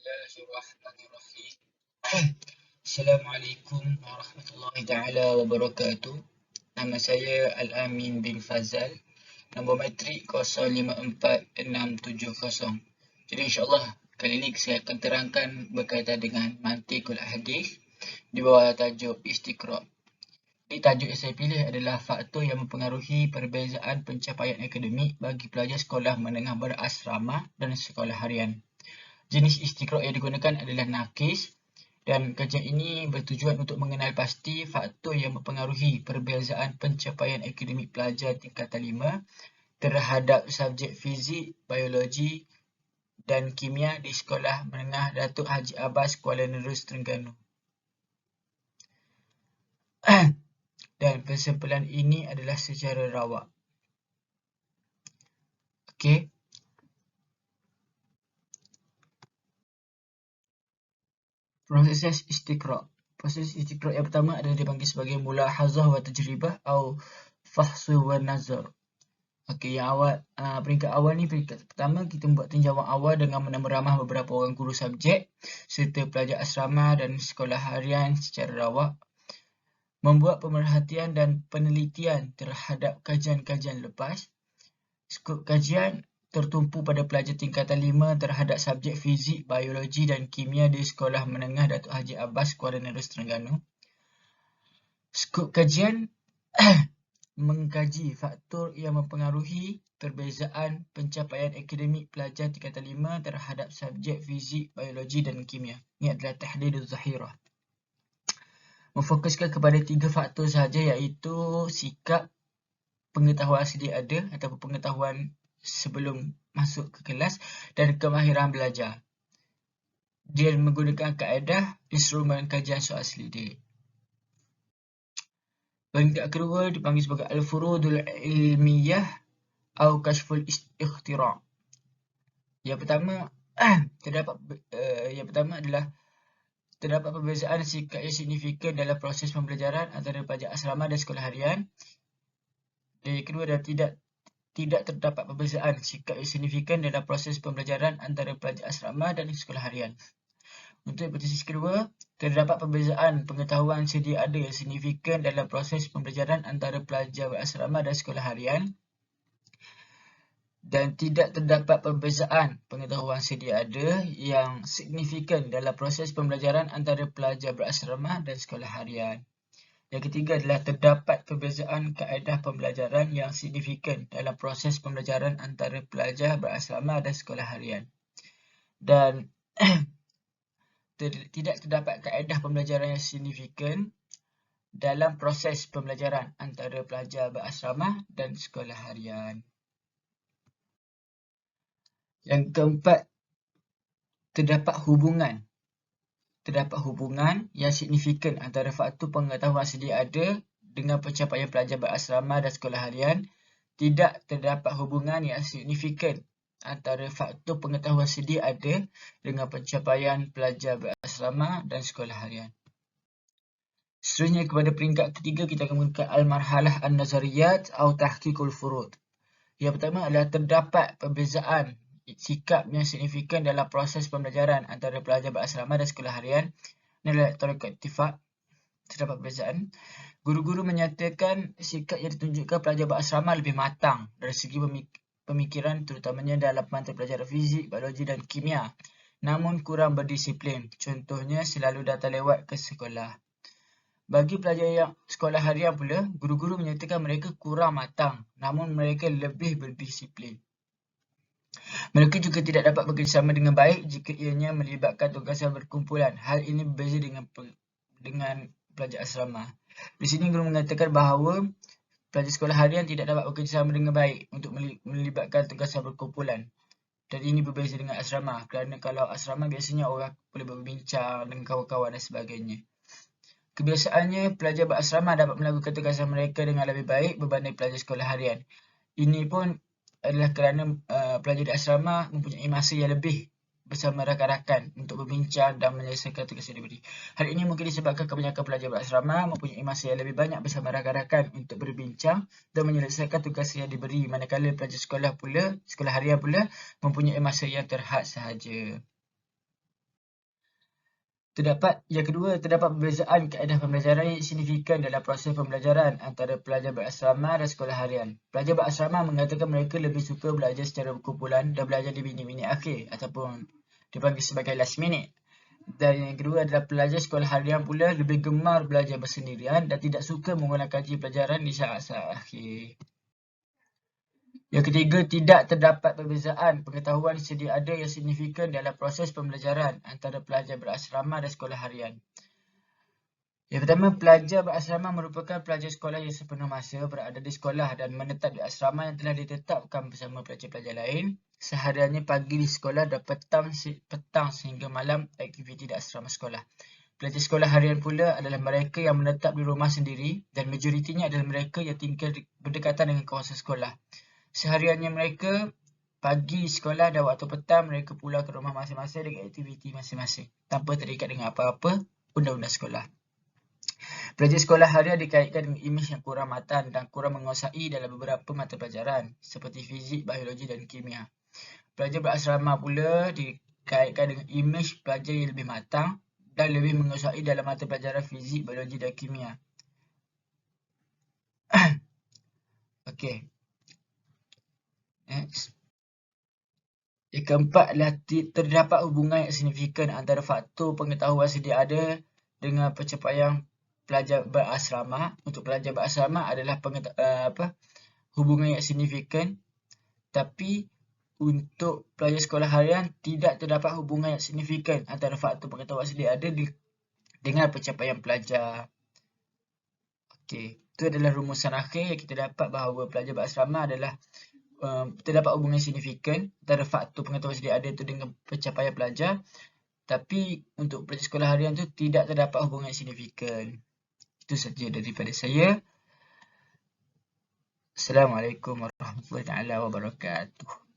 Bismillahirrahmanirrahim. Assalamualaikum warahmatullahi taala wabarakatuh. Nama saya Al-Amin bin Fazal. Nombor matrik 054670. Jadi insya-Allah kali ini saya akan terangkan berkaitan dengan mantiqul hadis di bawah tajuk Istiqra'. Di tajuk yang saya pilih adalah faktor yang mempengaruhi perbezaan pencapaian akademik bagi pelajar sekolah menengah berasrama dan sekolah harian. Jenis istiqra' yang digunakan adalah nakis dan kajian ini bertujuan untuk mengenal pasti faktor yang mempengaruhi perbezaan pencapaian akademik pelajar tingkatan 5 terhadap subjek fizik, biologi dan kimia di Sekolah Menengah Datuk Haji Abbas Kuala Nerus, Terengganu. Dan persempulan ini adalah secara rawak. Okey. Proses istiqra'. Proses istiqra' yang pertama adalah dipanggil sebagai mulahazah wa tajribah atau fahsu wa nazar. Okey, yang awal, peringkat awal ni, peringkat pertama kita membuat tinjauan awal dengan meramah beberapa orang guru subjek serta pelajar asrama dan sekolah harian secara rawak. Membuat pemerhatian dan penelitian terhadap kajian-kajian lepas. Skop kajian tertumpu pada pelajar tingkatan 5 terhadap subjek fizik, biologi dan kimia di Sekolah Menengah Datuk Haji Abbas Kuala Nerus, Terengganu. Skop kajian mengkaji faktor yang mempengaruhi perbezaan pencapaian akademik pelajar tingkatan 5 terhadap subjek fizik, biologi dan kimia. Ini adalah tahlilul zahirah. Memfokuskan kepada 3 faktor sahaja, iaitu sikap, pengetahuan sedia ada ataupun pengetahuan sebelum masuk ke kelas dan kemahiran belajar. Dia menggunakan kaedah instrumen kajian soal selidik. Peringkat kedua dipanggil sebagai al-furudul ilmiyah atau kashful ikhtira'. Yang pertama adalah terdapat perbezaan sikap yang signifikan dalam proses pembelajaran antara pelajar asrama dan sekolah harian. Dan yang kedua adalah tidak terdapat perbezaan sikap yang signifikan dalam proses pembelajaran antara pelajar asrama dan sekolah harian. Untuk hipotesis kedua, terdapat perbezaan pengetahuan sedia ada yang signifikan dalam proses pembelajaran antara pelajar berasrama dan sekolah harian. Dan tidak terdapat perbezaan pengetahuan sedia ada yang signifikan dalam proses pembelajaran antara pelajar berasrama dan sekolah harian. Yang ketiga adalah terdapat perbezaan kaedah pembelajaran yang signifikan dalam proses pembelajaran antara pelajar berasrama dan sekolah harian. Dan tidak terdapat kaedah pembelajaran yang signifikan dalam proses pembelajaran antara pelajar berasrama dan sekolah harian. Yang keempat, terdapat hubungan yang signifikan antara faktor pengetahuan sedia ada dengan pencapaian pelajar berasrama dan sekolah harian. Tidak terdapat hubungan yang signifikan antara faktor pengetahuan sedia ada dengan pencapaian pelajar berasrama dan sekolah harian. Seterusnya kepada peringkat ketiga, kita akan menggunakan al-marhalah an-nazariyat atau tahqiqul furud. Yang pertama adalah terdapat perbezaan sikap yang signifikan dalam proses pembelajaran antara pelajar berasrama dan sekolah harian. Ini adalah tariqat ittifaq. Terdapat perbezaan. Guru-guru menyatakan sikap yang ditunjukkan pelajar berasrama lebih matang dari segi pemikiran, terutamanya dalam mata pelajaran fizik, biologi dan kimia, namun kurang berdisiplin. Contohnya selalu datang lewat ke sekolah. Bagi pelajar yang sekolah harian pula, guru-guru menyatakan mereka kurang matang, namun mereka lebih berdisiplin. Mereka juga tidak dapat bekerjasama dengan baik jika ianya melibatkan tugasan berkumpulan. Hal ini berbeza dengan pelajar asrama. Di sini guru mengatakan bahawa pelajar sekolah harian tidak dapat bekerjasama dengan baik untuk melibatkan tugasan berkumpulan. Dan ini berbeza dengan asrama, kerana kalau asrama biasanya orang boleh berbincang dengan kawan-kawan dan sebagainya. Kebiasaannya, pelajar berasrama dapat melakukan tugasan mereka dengan lebih baik berbanding pelajar sekolah harian. Ini pun adalah kerana pelajar di asrama mempunyai masa yang lebih bersama rakan-rakan untuk berbincang dan menyelesaikan tugas yang diberi. Hal ini mungkin disebabkan kebanyakan pelajar berasrama mempunyai masa yang lebih banyak bersama rakan-rakan untuk berbincang dan menyelesaikan tugas yang diberi, manakala pelajar sekolah harian pula mempunyai masa yang terhad sahaja. Yang kedua, terdapat perbezaan kaedah pembelajaran yang signifikan dalam proses pembelajaran antara pelajar berasrama dan sekolah harian. Pelajar berasrama mengatakan mereka lebih suka belajar secara berkumpulan dan belajar di minit-minit akhir ataupun dipanggil sebagai last minute. Dan yang kedua adalah pelajar sekolah harian pula lebih gemar belajar bersendirian dan tidak suka mengulang kaji pelajaran di saat-saat akhir. Yang ketiga, tidak terdapat perbezaan pengetahuan sedia ada yang signifikan dalam proses pembelajaran antara pelajar berasrama dan sekolah harian. Yang pertama, pelajar berasrama merupakan pelajar sekolah yang sepenuh masa berada di sekolah dan menetap di asrama yang telah ditetapkan bersama pelajar-pelajar lain. Sehariannya pagi di sekolah dan petang sehingga malam aktiviti di asrama sekolah. Pelajar sekolah harian pula adalah mereka yang menetap di rumah sendiri dan majoritinya adalah mereka yang tinggal berdekatan dengan kawasan sekolah. Sehariannya mereka pagi sekolah dan waktu petang mereka pulang ke rumah masing-masing dengan aktiviti masing-masing tanpa terikat dengan apa-apa undang-undang sekolah. Pelajar sekolah harian dikaitkan dengan imej yang kurang matang dan kurang menguasai dalam beberapa mata pelajaran seperti fizik, biologi dan kimia. Pelajar berasrama pula dikaitkan dengan imej pelajar yang lebih matang dan lebih menguasai dalam mata pelajaran fizik, biologi dan kimia. Okey. Next. Yang keempat adalah terdapat hubungan yang signifikan antara faktor pengetahuan sedia ada dengan pencapaian pelajar berasrama. Untuk pelajar berasrama adalah hubungan yang signifikan, tapi untuk pelajar sekolah harian tidak terdapat hubungan yang signifikan antara faktor pengetahuan sedia ada dengan pencapaian pelajar. Okey, itu adalah rumusan akhir yang kita dapat bahawa pelajar berasrama adalah terdapat hubungan signifikan antara faktor pengetahuan sedia ada itu dengan pencapaian pelajar, tapi untuk pelajar sekolah harian itu tidak terdapat hubungan signifikan. Itu saja daripada saya. Assalamualaikum warahmatullahi wabarakatuh.